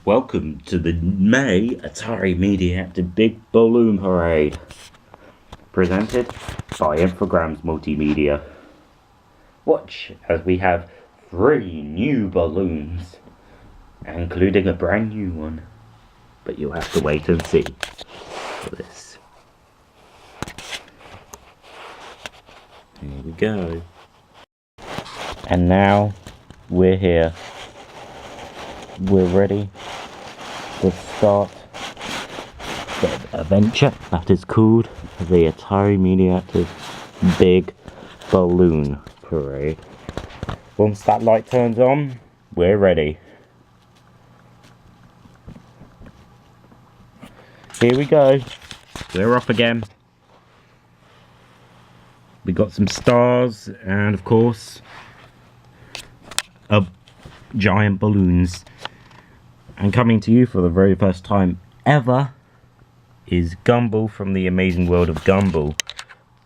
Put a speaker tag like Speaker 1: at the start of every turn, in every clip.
Speaker 1: Welcome to the May Atari Media Active Big Balloon Parade, presented by Infogrames Multimedia. Watch as we have 3 new balloons, including a brand new one, but you'll have to wait and see for this. Here we go. And now we're here. We're ready to start the adventure that is called the Atari Media Active Big Balloon Parade. Once that light turns on, we're ready. Here we go. We're off again. We got some stars and of course giant balloons. And coming to you for the very first time ever is Gumball from the Amazing World of Gumball.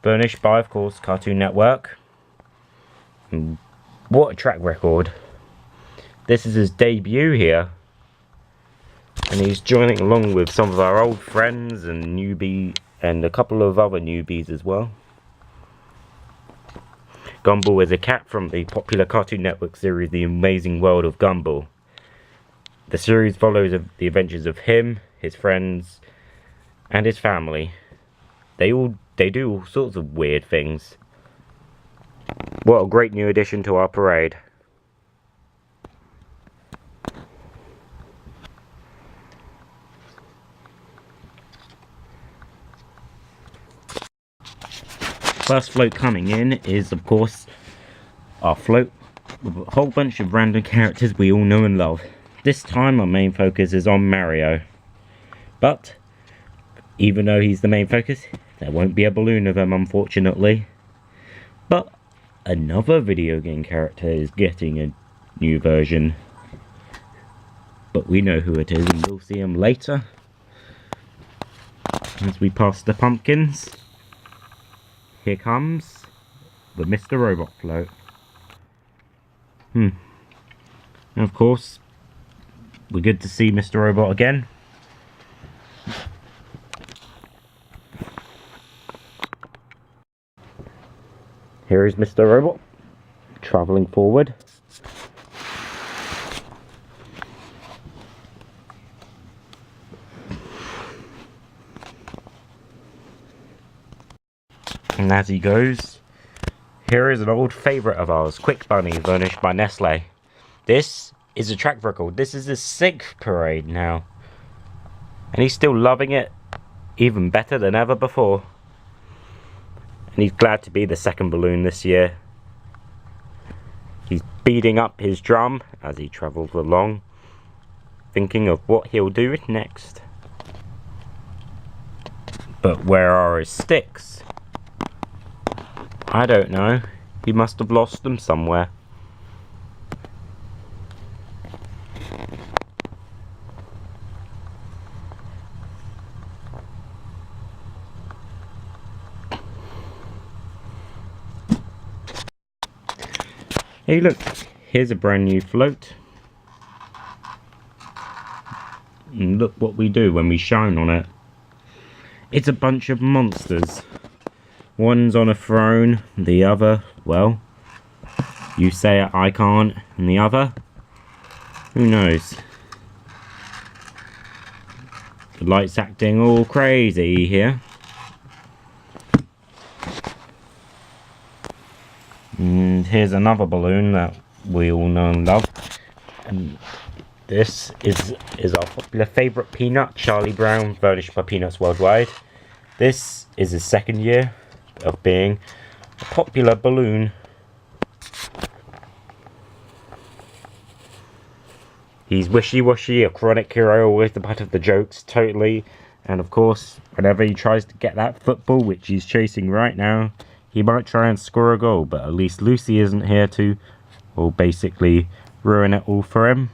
Speaker 1: Furnished by, of course, Cartoon Network. And what a track record. This is his debut here. And he's joining along with some of our old friends and newbie and a couple of other newbies as well. Gumball is a cat from the popular Cartoon Network series The Amazing World of Gumball. The series follows the adventures of him, his friends, and his family. They do all sorts of weird things. What a great new addition to our parade. First float coming in is, of course, our float with a whole bunch of random characters we all know and love. This time our main focus is on Mario. But, even though he's the main focus, there won't be a balloon of him, unfortunately. But, another video game character is getting a new version. But we know who it is and we'll see him later. As we pass the pumpkins, here comes the Mr. Robot float. And of course, we're good to see Mr. Robot again. Here is Mr. Robot, travelling forward. And as he goes, here is an old favourite of ours, Quick Bunny, furnished by Nestle. This is a track record. This is his 6th parade now. And he's still loving it, even better than ever before. And he's glad to be the 2nd balloon this year. He's beating up his drum as he travels along, thinking of what he'll do next. But where are his sticks? I don't know. He must have lost them somewhere. Hey look, here's a brand new float. And look what we do when we shine on it. It's a bunch of monsters. One's on a throne, the other, well, you say it, I can't, and the other, who knows? The light's acting all crazy here. And here's another balloon that we all know and love. And this is our popular favourite Peanut, Charlie Brown, furnished by Peanuts Worldwide. This is his 2nd year of being a popular balloon. He's wishy-washy, a chronic hero, always the butt of the jokes, totally. And of course, whenever he tries to get that football, which he's chasing right now, he might try and score a goal, but at least Lucy isn't here to, well, basically ruin it all for him.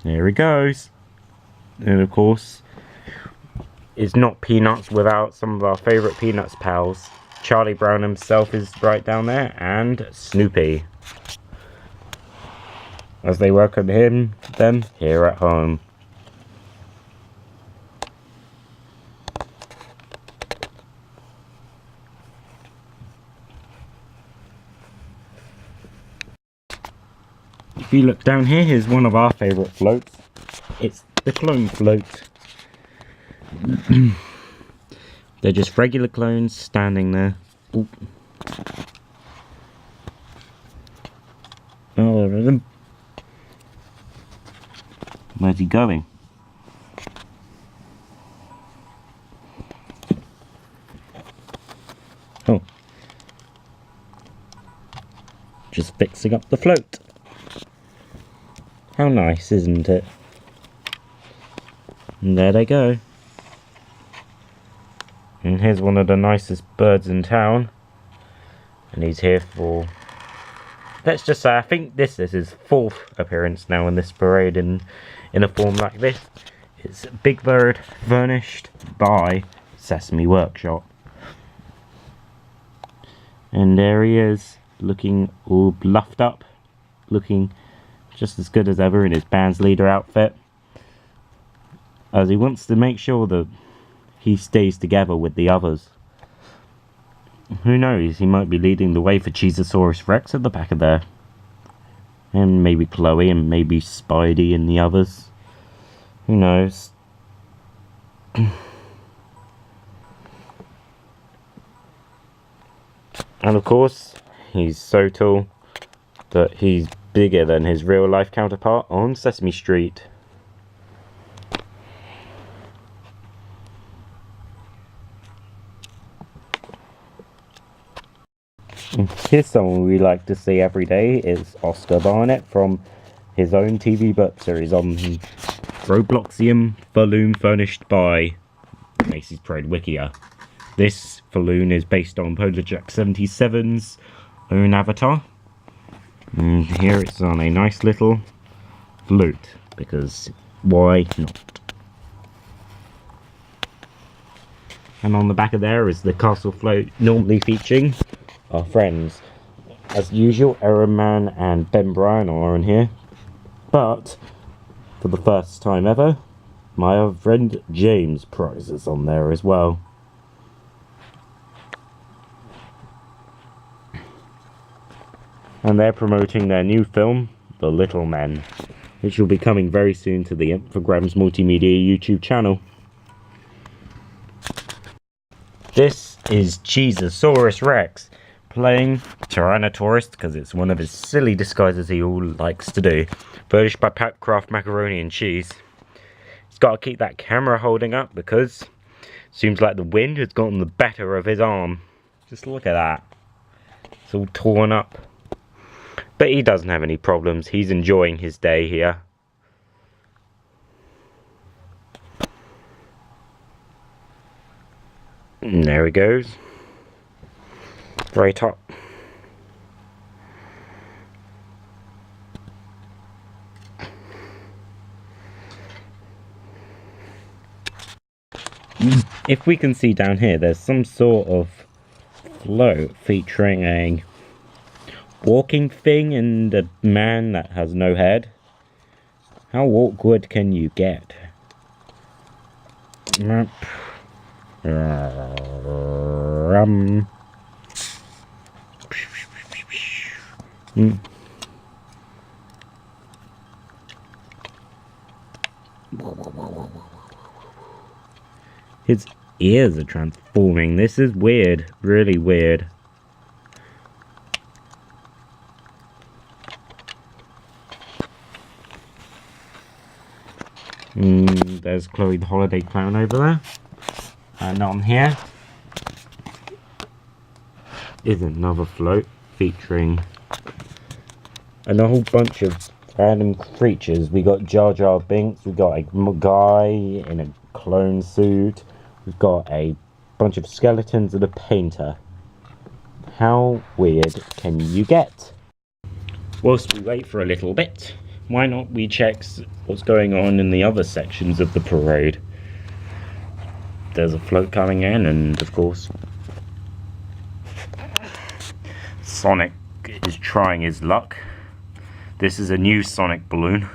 Speaker 1: There he goes. And of course, it's not Peanuts without some of our favourite Peanuts pals. Charlie Brown himself is right down there, and Snoopy, as they welcome them here at home. If you look down here, here's one of our favourite floats. It's the clone float. They're just regular clones standing there. Oop. Oh, there is him. Where's he going? Oh. Just fixing up the float. How nice, isn't it? And there they go. And here's one of the nicest birds in town. And he's here for, let's just say, I think this is his 4th appearance now in this parade in a form like this. It's Big Bird, furnished by Sesame Workshop. And there he is, looking all bluffed up, looking just as good as ever in his band's leader outfit, as he wants to make sure that he stays together with the others. Who knows, he might be leading the way for Cheezosaurus Rex at the back of there, and maybe Chloe, and maybe Spidey and the others. Who knows? And of course, he's so tall that he's bigger than his real life counterpart on Sesame Street. Here's someone we like to see every day is Oscar Barnett from his own TV book series on Robloxium Falloon, furnished by Macy's Parade Wikia. This Falloon is based on Polarjack 77's own avatar. And here it's on a nice little flute, because why not? And on the back of there is the castle float, normally featuring our friends. As usual, Aaron Man and Ben Bryan are on here, but for the first time ever, my friend James Price is on there as well. And they're promoting their new film, The Little Men, which will be coming very soon to the Infogrames Multimedia YouTube channel. This is Cheezosaurus Rex playing Tyrannosaurus, because it's one of his silly disguises he all likes to do. Furnished by Packcraft Macaroni and Cheese. He's got to keep that camera holding up because it seems like the wind has gotten the better of his arm. Just look at that. It's all torn up. But he doesn't have any problems. He's enjoying his day here. And there he goes. Right up. If we can see down here, there's some sort of float featuring a walking thing and a man that has no head. How awkward can you get? His ears are transforming. This is weird, really weird. There's Chloe the Holiday Clown over there. And on here is another float featuring a whole bunch of random creatures. We got Jar Jar Binks, we got a guy in a clone suit, we've got a bunch of skeletons and a painter. How weird can you get? Whilst we wait for a little bit, why not we check what's going on in the other sections of the parade? There's a float coming in, and of course Sonic is trying his luck. This is a new Sonic balloon.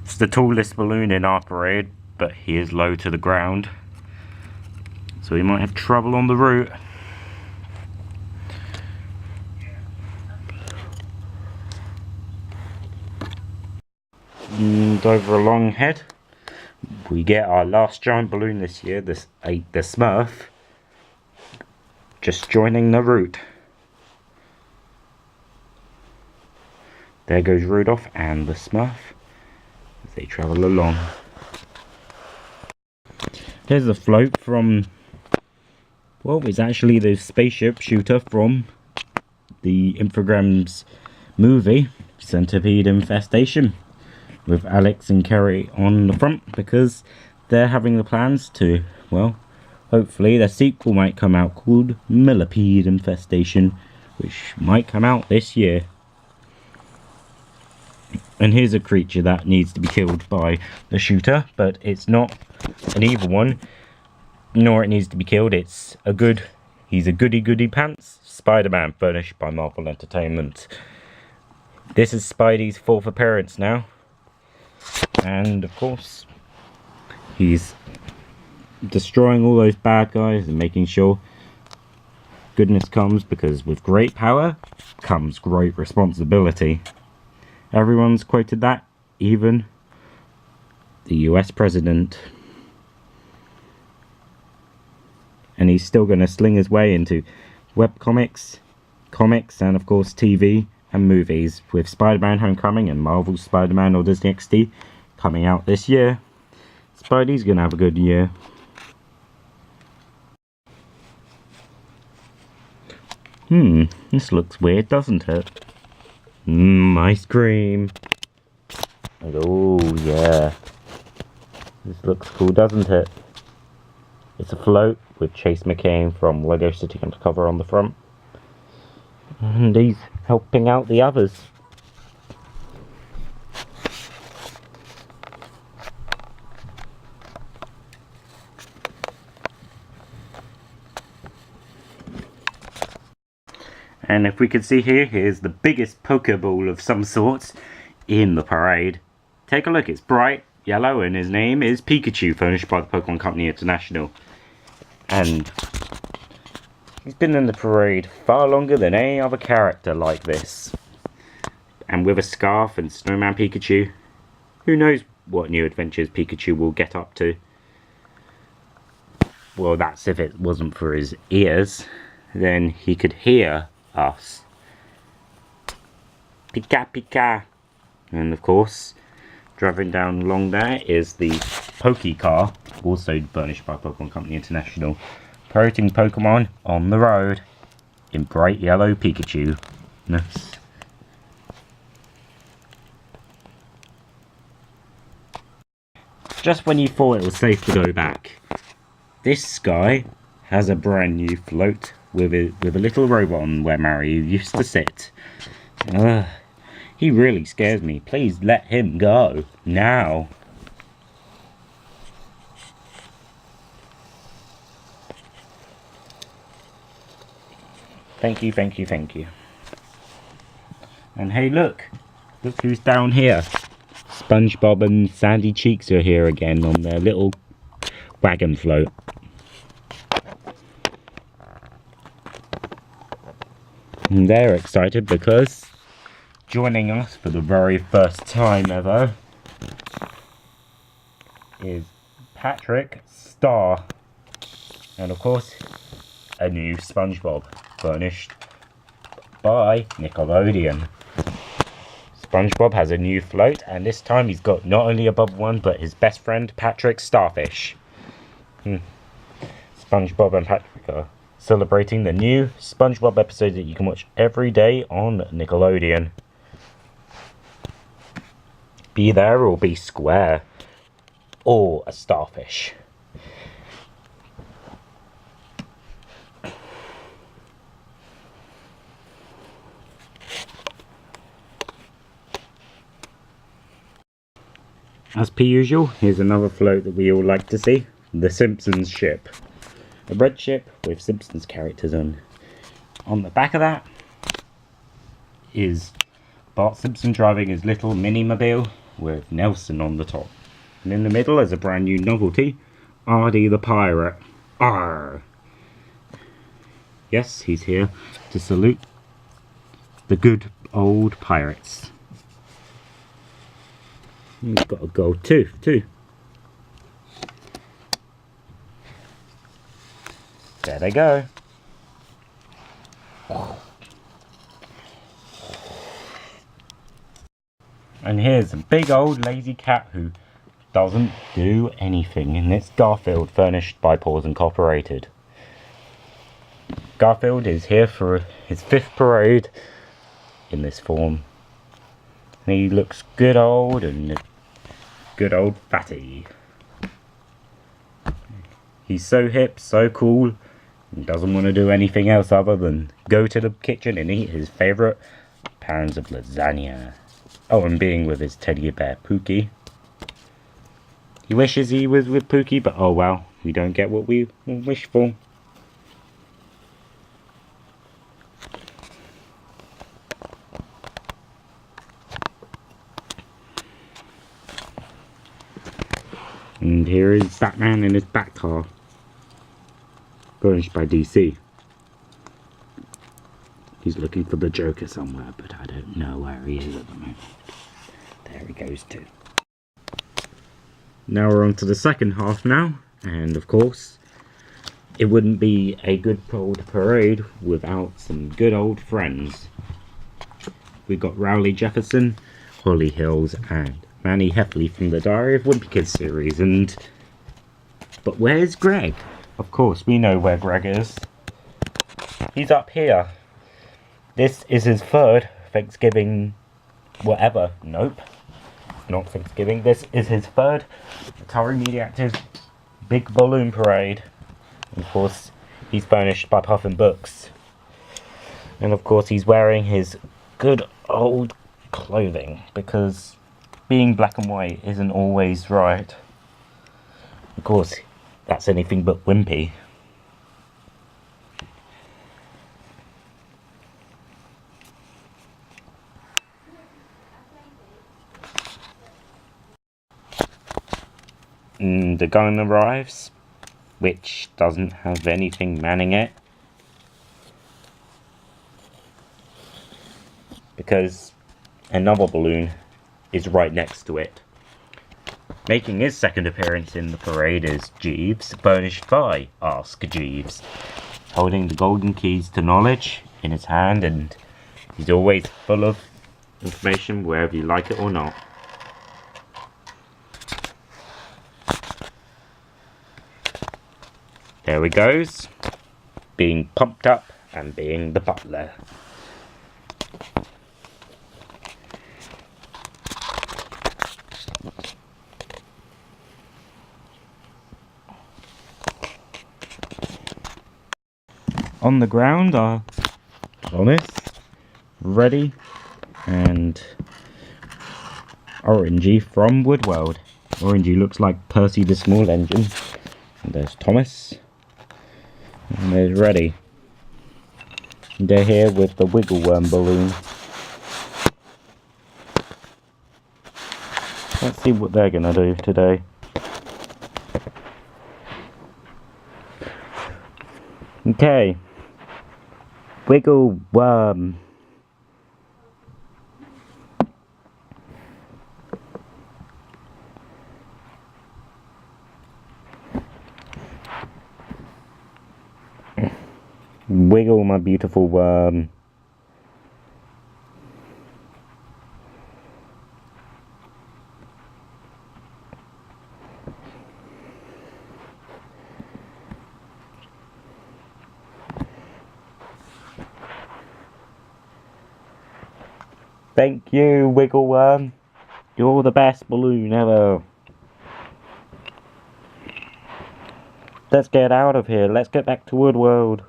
Speaker 1: It's the tallest balloon in our parade, but he is low to the ground, so he might have trouble on the route. And over along ahead, we get our last giant balloon this year, the Smurf, just joining the route. There goes Rudolph and the Smurf as they travel along. Here's a float from, well, it's actually the spaceship shooter from the Infogrames movie, Centipede Infestation, with Alex and Kerry on the front, because they're having the plans to, well, hopefully their sequel might come out called Millipede Infestation, which might come out this year. And here's a creature that needs to be killed by the shooter, but it's not an evil one, nor it needs to be killed. It's a good, he's a goody pants Spider-Man, furnished by Marvel Entertainment. This is Spidey's 4th appearance now, and of course he's destroying all those bad guys and making sure goodness comes, because with great power comes great responsibility. Everyone's quoted that, even the US president. And he's still going to sling his way into webcomics, comics, and of course TV and movies, with Spider-Man Homecoming and Marvel's Spider-Man or Disney XD coming out this year. Spidey's going to have a good year. This looks weird, doesn't it? Ice cream. Oh yeah. This looks cool, doesn't it? It's a float with Chase McCain from Lego City Undercover on the front. And he's helping out the others. And if we can see here, here's the biggest Pokeball of some sort in the parade. Take a look, it's bright yellow and his name is Pikachu, furnished by the Pokemon Company International. And he's been in the parade far longer than any other character like this. And with a scarf and Snowman Pikachu, who knows what new adventures Pikachu will get up to. Well, that's if it wasn't for his ears, then he could hear us. Pika Pika. And of course, driving down along there is the Poke Car, also furnished by Pokemon Company International, parading Pokemon on the road in bright yellow Pikachu. Nice. Just when you thought it was safe to go back, this guy has a brand new float with a little robot on where Mario used to sit. He really scares me. Please let him go now. Thank you, thank you, thank you. And hey, look who's down here. SpongeBob and Sandy Cheeks are here again on their little wagon float. And they're excited because joining us for the very first time ever is Patrick Star. And of course, a new SpongeBob, furnished by Nickelodeon. SpongeBob has a new float, and this time he's got not only a bubble one, but his best friend, Patrick Starfish. SpongeBob and Patrick are celebrating the new SpongeBob episode that you can watch every day on Nickelodeon. Be there or be square, or a starfish. As per usual, here's another float that we all like to see. The Simpsons ship. A red ship with Simpsons characters on. On the back of that is Bart Simpson driving his little mini-mobile with Nelson on the top. And in the middle is a brand new novelty, Ardy the Pirate. Arr! Yes, he's here to salute the good old pirates. He's got a gold tooth too. There they go. And here's a big old lazy cat who doesn't do anything, and it's Garfield, furnished by Paws Incorporated. Garfield is here for his 5th parade in this form. And he looks good old fatty. He's so hip, so cool, and doesn't want to do anything else other than go to the kitchen and eat his favourite pounds of lasagna. Oh, and being with his teddy bear Pookie. He wishes he was with Pookie, but oh well, we don't get what we wish for. And here is Batman in his Batcar, furnished by DC. He's looking for the Joker somewhere, but I don't know where he is at the moment. There he goes too. Now we're on to the second half now, and of course, it wouldn't be a good old parade without some good old friends. We got Rowley Jefferson, Holly Hills, and Manny Heffley from the Diary of Wimpy Kids series, but where's Greg? Of course, we know where Greg is. He's up here. This is his 3rd Thanksgiving whatever. Nope. Not Thanksgiving. This is his 3rd Atari Media Active Big Balloon Parade. Of course, he's furnished by Puffin Books. And of course, he's wearing his good old clothing, because being black and white isn't always right. Of course, that's anything but wimpy. The gun arrives, which doesn't have anything manning it, because another balloon is right next to it. Making his 2nd appearance in the parade is Jeeves, furnished by Ask Jeeves, holding the golden keys to knowledge in his hand, and he's always full of information whether you like it or not. There he goes, being pumped up and being the butler. On the ground are Thomas, Reddy, and Orangey from Woodworld. Orangey looks like Percy the Small Engine. And there's Thomas. And there's Reddy. They're here with the Wiggle Worm balloon. Let's see what they're gonna do today. Okay. Wiggle Worm. Wiggle, my beautiful worm. Thank you, Wiggle Worm. You're the best balloon ever. Let's get out of here. Let's get back to Woodworld.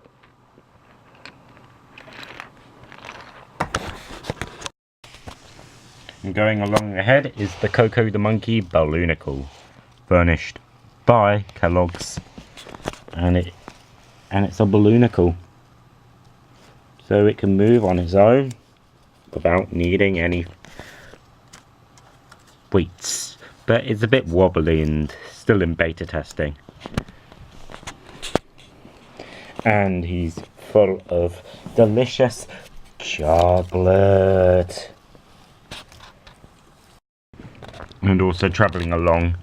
Speaker 1: And going along ahead is the Coco the Monkey Balloonicle, furnished by Kellogg's, and it's a balloonicle, so it can move on its own without needing any weights, but it's a bit wobbly and still in beta testing. And he's full of delicious chocolate. And also travelling along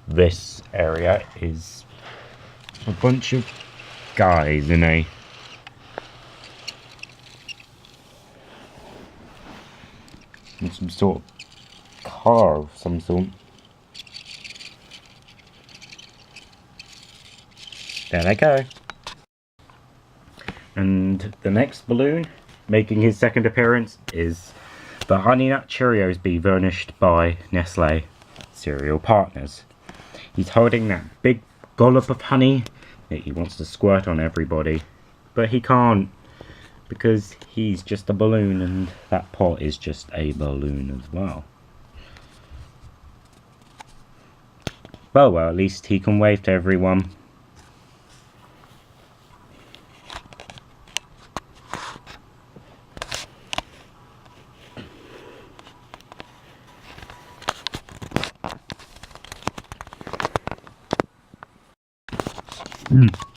Speaker 1: this area is a bunch of guys in some sort of car of some sort. There they go. And the next balloon making his second appearance is the Honey Nut Cheerios Bee, furnished by Nestle Cereal Partners. He's holding that big dollop of honey that he wants to squirt on everybody, but he can't because he's just a balloon and that pot is just a balloon as well. Well, at least he can wave to everyone.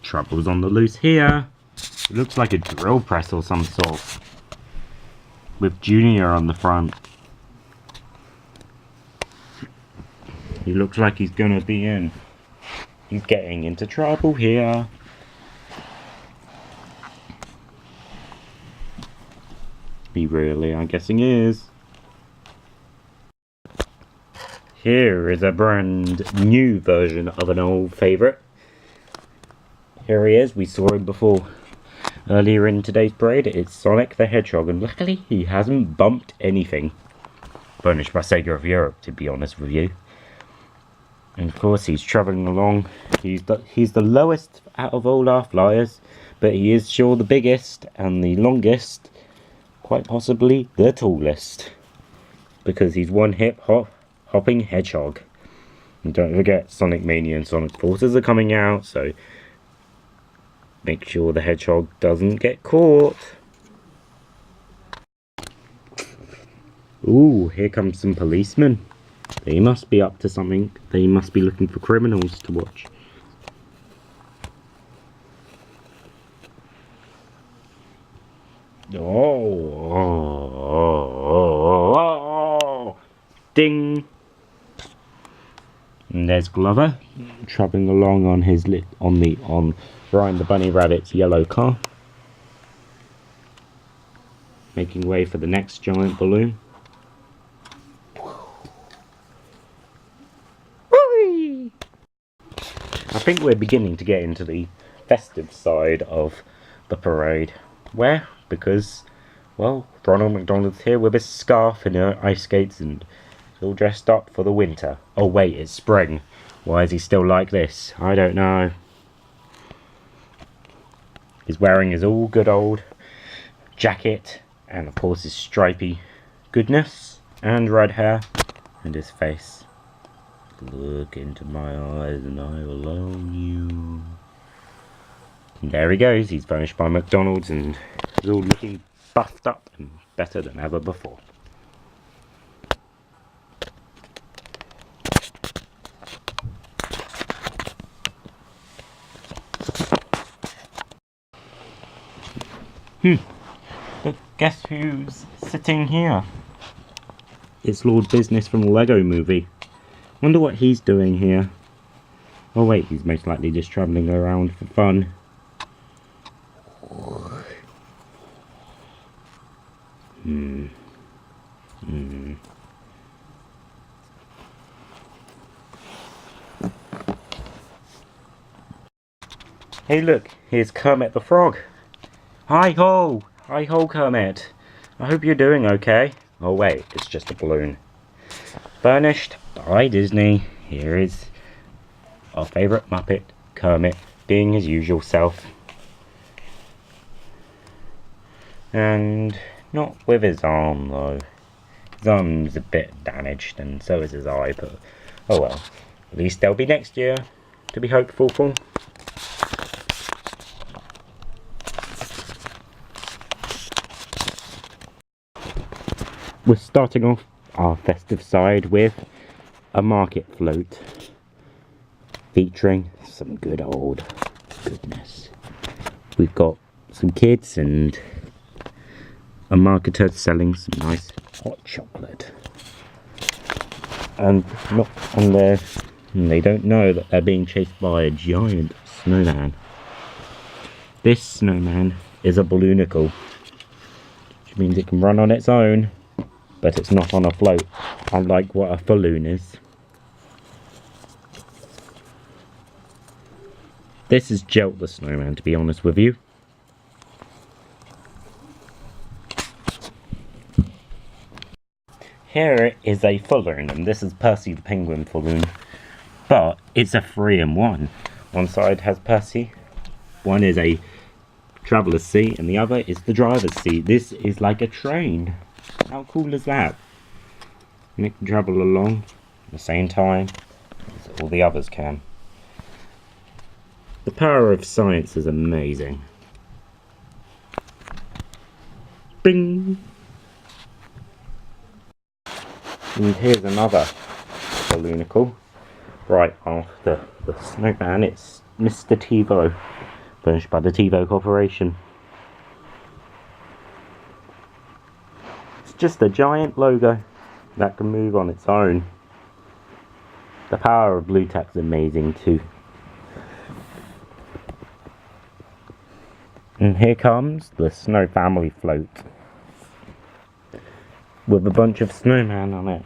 Speaker 1: Trouble's on the loose here. It looks like a drill press or some sort, with Junior on the front. He looks like he's gonna be in. He's getting into trouble here. He really, I'm guessing, is. Here is a brand new version of an old favourite. Here he is, we saw him before earlier in today's parade. It's Sonic the Hedgehog, and luckily he hasn't bumped anything. Furnished by Sega of Europe, to be honest with you. And of course he's travelling along. He's the lowest out of all our flyers, but he is sure the biggest and the longest, quite possibly the tallest, because he's one hopping hedgehog. And don't forget, Sonic Mania and Sonic Forces are coming out, so make sure the hedgehog doesn't get caught. Ooh, here comes some policemen. They must be up to something. They must be looking for criminals to watch. Oh. Ding! And there's Glover, travelling along on his Brian the Bunny Rabbit's yellow car, making way for the next giant balloon. Whee! I think we're beginning to get into the festive side of the parade. Where? Because, well, Ronald McDonald's here with his scarf and ice skates and all dressed up for the winter. Oh wait, it's spring. Why is he still like this? I don't know. He's wearing his all good old jacket and of course his stripy goodness and red hair and his face. Look into my eyes and I will own you. And there he goes. He's furnished by McDonald's and he's all looking buffed up and better than ever before. But guess who's sitting here? It's Lord Business from the Lego Movie. Wonder what he's doing here. Oh wait, he's most likely just travelling around for fun. Hey look, here's Kermit the Frog. Hi-ho! Hi-ho, Kermit. I hope you're doing okay. Oh wait, it's just a balloon. Furnished by Disney. Here is our favourite Muppet, Kermit, being his usual self. And not with his arm though. His arm's a bit damaged and so is his eye, but oh well. At least they'll be next year to be hopeful for. We're starting off our festive side with a market float featuring some good old goodness. We've got some kids and a marketer selling some nice hot chocolate. And they don't know that they're being chased by a giant snowman. This snowman is a balloonicle, which means it can run on its own, but it's not on a float, unlike what a falloon is. This is Jelt the snowman, to be honest with you. Here is a falloon, and this is Percy the penguin falloon, but it's a 3-in-1. One side has Percy, one is a traveller's seat, and the other is the driver's seat. This is like a train. How cool is that? And it can travel along at the same time as all the others can. The power of science is amazing. Bing! And here's another balloonicle. Right after the snowman, it's Mr. Tevo, furnished by the Tevo Corporation. It's just a giant logo that can move on its own. The power of Blu Tack is amazing too. And here comes the Snow Family float with a bunch of snowmen on it.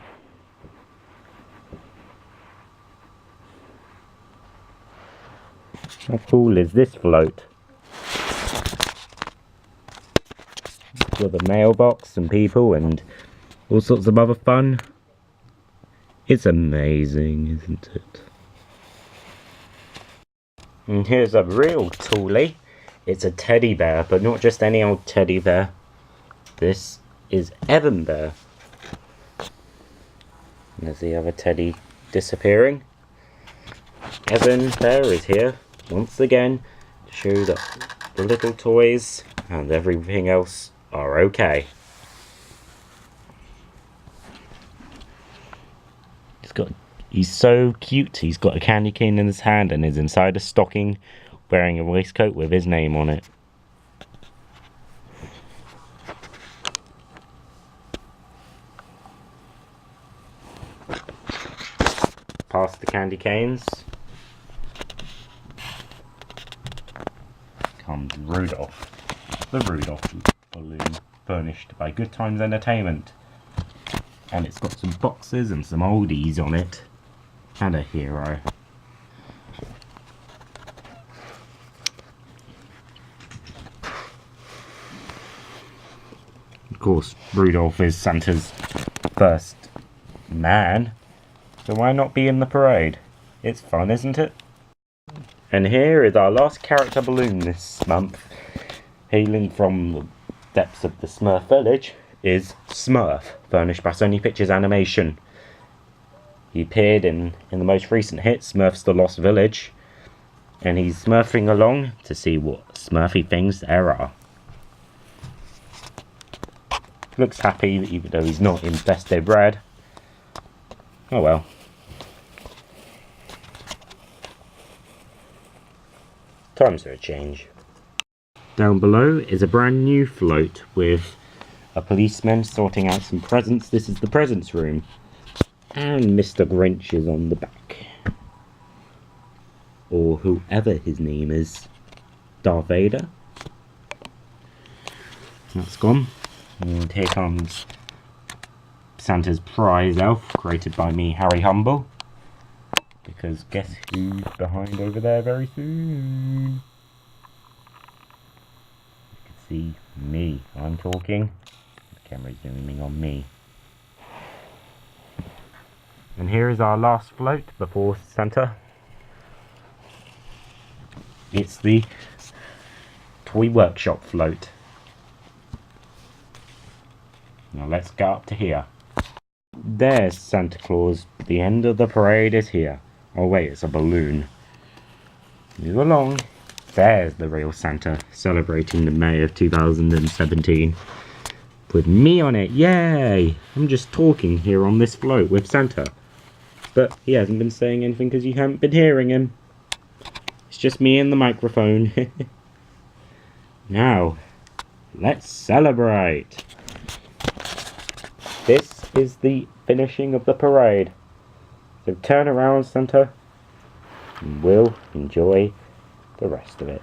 Speaker 1: How cool is this float? With a mailbox and people and all sorts of other fun. It's amazing, isn't it? And here's a real toolie. It's a teddy bear, but not just any old teddy bear. This is Evan Bear. And there's the other teddy disappearing. Evan Bear is here once again to show that the little toys and everything else are okay. He's so cute. He's got a candy cane in his hand and is inside a stocking wearing a waistcoat with his name on it. Past the candy canes comes Rudolph, the Rudolph balloon, furnished by Good Times Entertainment. And it's got some boxes and some oldies on it, and a hero. Of course, Rudolph is Santa's first man, so why not be in the parade? It's fun, isn't it? And here is our last character balloon this month. Hailing from the depths of the Smurf village is Smurf, furnished by Sony Pictures Animation. He appeared in the most recent hit, Smurfs The Lost Village, and he's smurfing along to see what Smurfy things there are. Looks happy even though he's not in festive red. Oh well. Times for a change. Down below is a brand new float with a policeman sorting out some presents. This is the presents room. And Mr. Grinch is on the back. Or whoever his name is. Darth Vader. That's gone. And here comes Santa's prize elf, created by me, Harry Humble. Because guess who's behind over there very soon? You can see me. I'm talking. The camera's zooming on me. And here is our last float before Santa. It's the Toy Workshop float. Now let's go up to here. There's Santa Claus. The end of the parade is here. Oh wait, it's a balloon. Move along. There's the real Santa, celebrating the May of 2017. With me on it, yay! I'm just talking here on this float with Santa. But he hasn't been saying anything because you haven't been hearing him. It's just me and the microphone. Now, let's celebrate! This is the finishing of the parade. So turn around, Santa, and we'll enjoy the rest of it.